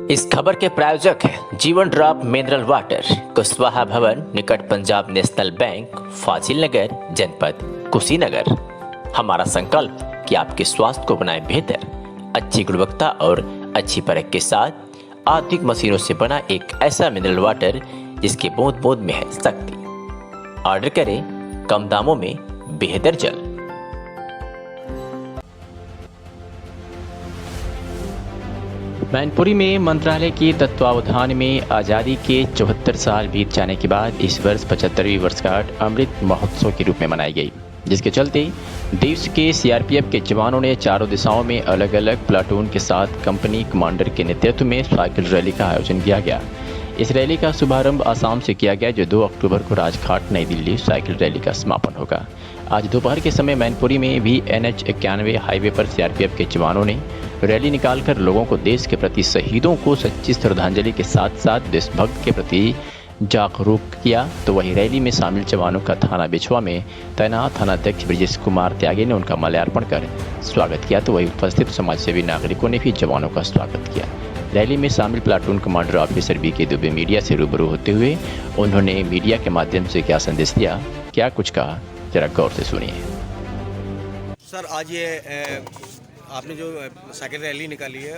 इस खबर के प्रायोजक हैं जीवन ड्रॉप मिनरल वाटर, कुशवाहा भवन निकट पंजाब नेशनल बैंक, फाजिल नगर, जनपद कुशीनगर। हमारा संकल्प कि आपके स्वास्थ्य को बनाए बेहतर, अच्छी गुणवत्ता और अच्छी परख के साथ आधुनिक मशीनों से बना एक ऐसा मिनरल वाटर जिसके बूंद बूंद में है शक्ति। ऑर्डर करें कम दामों में बेहतर जल। मैनपुरी में मंत्रालय के तत्वावधान में आज़ादी के 74 साल बीत जाने के बाद इस वर्ष 75वीं वर्षगांठ अमृत महोत्सव के रूप में मनाई गई, जिसके चलते देश के सीआरपीएफ के जवानों ने चारों दिशाओं में अलग अलग प्लाटून के साथ कंपनी कमांडर के नेतृत्व में साइकिल रैली का आयोजन किया गया। इस रैली का शुभारंभ आसाम से किया गया, जो 2 अक्टूबर को राजघाट नई दिल्ली साइकिल रैली का समापन होगा। आज दोपहर के समय मैनपुरी में भी NH 91 हाईवे पर सीआरपीएफ के जवानों ने रैली निकालकर लोगों को देश के प्रति शहीदों को सच्ची श्रद्धांजलि के साथ साथ देशभक्त के प्रति जागरूक किया। तो वही रैली में शामिल जवानों का थाना बिछवा में तैनात थानाध्यक्ष ब्रजेश कुमार त्यागी ने उनका माल्यार्पण कर स्वागत किया। तो वही उपस्थित समाजसेवी नागरिकों ने भी जवानों का स्वागत किया। रैली में शामिल platoon commander officer BK Dubey media से रूबरू होते हुए उन्होंने मीडिया के माध्यम से क्या संदेश दिया, क्या कुछ कहा, जरा गौर से सुनिए। सर, आज ये आपने जो साइकिल रैली निकाली है,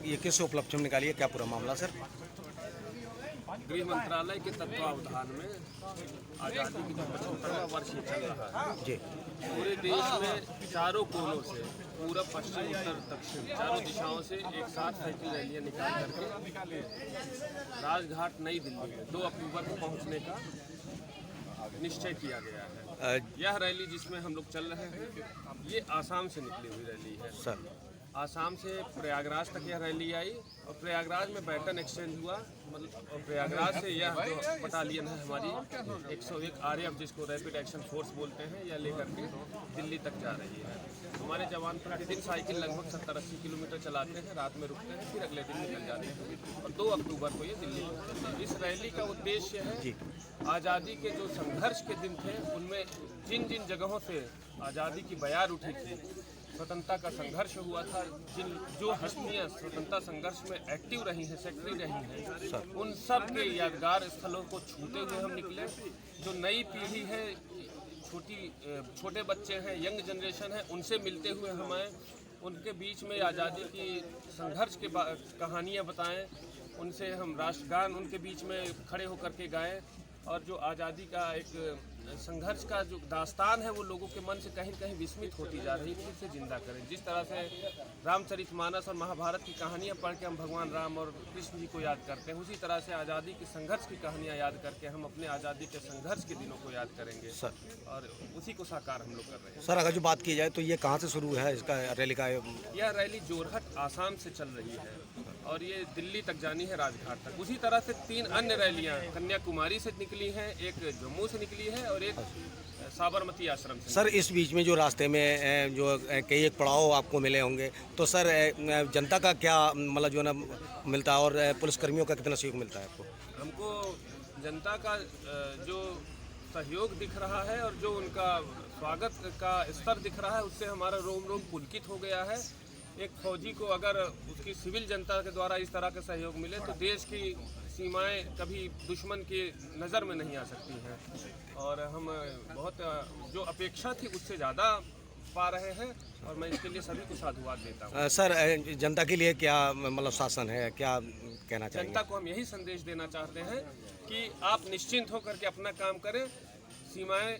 ये किस उपलक्ष्य में निकाली है, क्या पूरा मामला सर? गृह मंत्रालय के तत्वावधान में आज़ादी की 75वां वर्ष चल रहा है जी। पूरे देश में चारों कोनों से, पूरब, पश्चिम, उत्तर, दक्षिण, चारों दिशाओं से एक साथ साइकिल रैलियां निकाल करके राजघाट नई दिल्ली में 2 अक्टूबर को पहुंचने का निश्चय किया गया है। यह रैली जिसमें हम लोग चल रहे हैं, ये आसाम से निकली हुई रैली है सर। आसाम से प्रयागराज तक यह रैली आई और प्रयागराज में बैटन एक्सचेंज हुआ। मतलब और प्रयागराज से यह जो बटालियन है हमारी 101 RF, जिसको रैपिड एक्शन फोर्स बोलते हैं, यह लेकर के दिल्ली तक जा रही है। हमारे जवान प्रतिदिन साइकिल लगभग 70-80 किलोमीटर चलाते हैं, रात में रुकते हैं, फिर अगले दिन निकल जाते हैं और 2 अक्टूबर को ये दिल्ली पहुंचते हैं। इस रैली का उद्देश्य है आज़ादी के जो संघर्ष के दिन थे, उनमें जिन जिन जगहों से आज़ादी की बयार उठी थी, स्वतंत्रता का संघर्ष हुआ था, जो हस्तियाँ स्वतंत्रता संघर्ष में एक्टिव रही हैं, सक्रिय रही हैं, उन सब के यादगार स्थलों को छूते हुए हम निकले। जो नई पीढ़ी है, छोटे बच्चे हैं, यंग जनरेशन है, उनसे मिलते हुए हम आए, उनके बीच में आज़ादी की संघर्ष के कहानियाँ बताएं, उनसे हम राष्ट्रगान उनके बीच में खड़े होकर के गाएं और जो आज़ादी का एक संघर्ष का जो दास्तान है वो लोगों के मन से कहीं कहीं विस्मित होती जा रही है, फिर से जिंदा करें। जिस तरह से रामचरितमानस और महाभारत की कहानियाँ पढ़ के हम भगवान राम और कृष्ण जी को याद करते हैं, उसी तरह से आज़ादी के संघर्ष की कहानियाँ याद करके हम अपने आज़ादी के संघर्ष के दिनों को याद करेंगे सर, और उसी को साकार हम लोग कर रहे हैं। सर, अगर जो बात की जाए तो ये कहाँ से शुरू है इसका रैली का? यह रैली जोरहट आसाम से चल रही है और ये दिल्ली तक जानी है, राजघाट तक। उसी तरह से 3 अन्य रैलियां कन्याकुमारी से निकली हैं, एक जम्मू से निकली है और एक साबरमती आश्रम से। सर, इस बीच में जो रास्ते में जो कई एक पड़ाव आपको मिले होंगे, तो सर जनता का क्या मतलब जो ना मिलता है और पुलिसकर्मियों का कितना सहयोग मिलता है आपको? हमको जनता का जो सहयोग दिख रहा है और जो उनका स्वागत का स्तर दिख रहा है, उससे हमारा रोम रोम पुलकित हो गया है। एक फौजी को अगर उसकी सिविल जनता के द्वारा इस तरह का सहयोग मिले तो देश की सीमाएं कभी दुश्मन की नज़र में नहीं आ सकती हैं और हम बहुत जो अपेक्षा थी उससे ज़्यादा पा रहे हैं और मैं इसके लिए सभी को साधुवाद देता हूँ। सर, जनता के लिए क्या मतलब शासन है, क्या कहना चाहिए? जनता को हम यही संदेश देना चाहते हैं कि आप निश्चिंत होकर के अपना काम करें, सीमाएं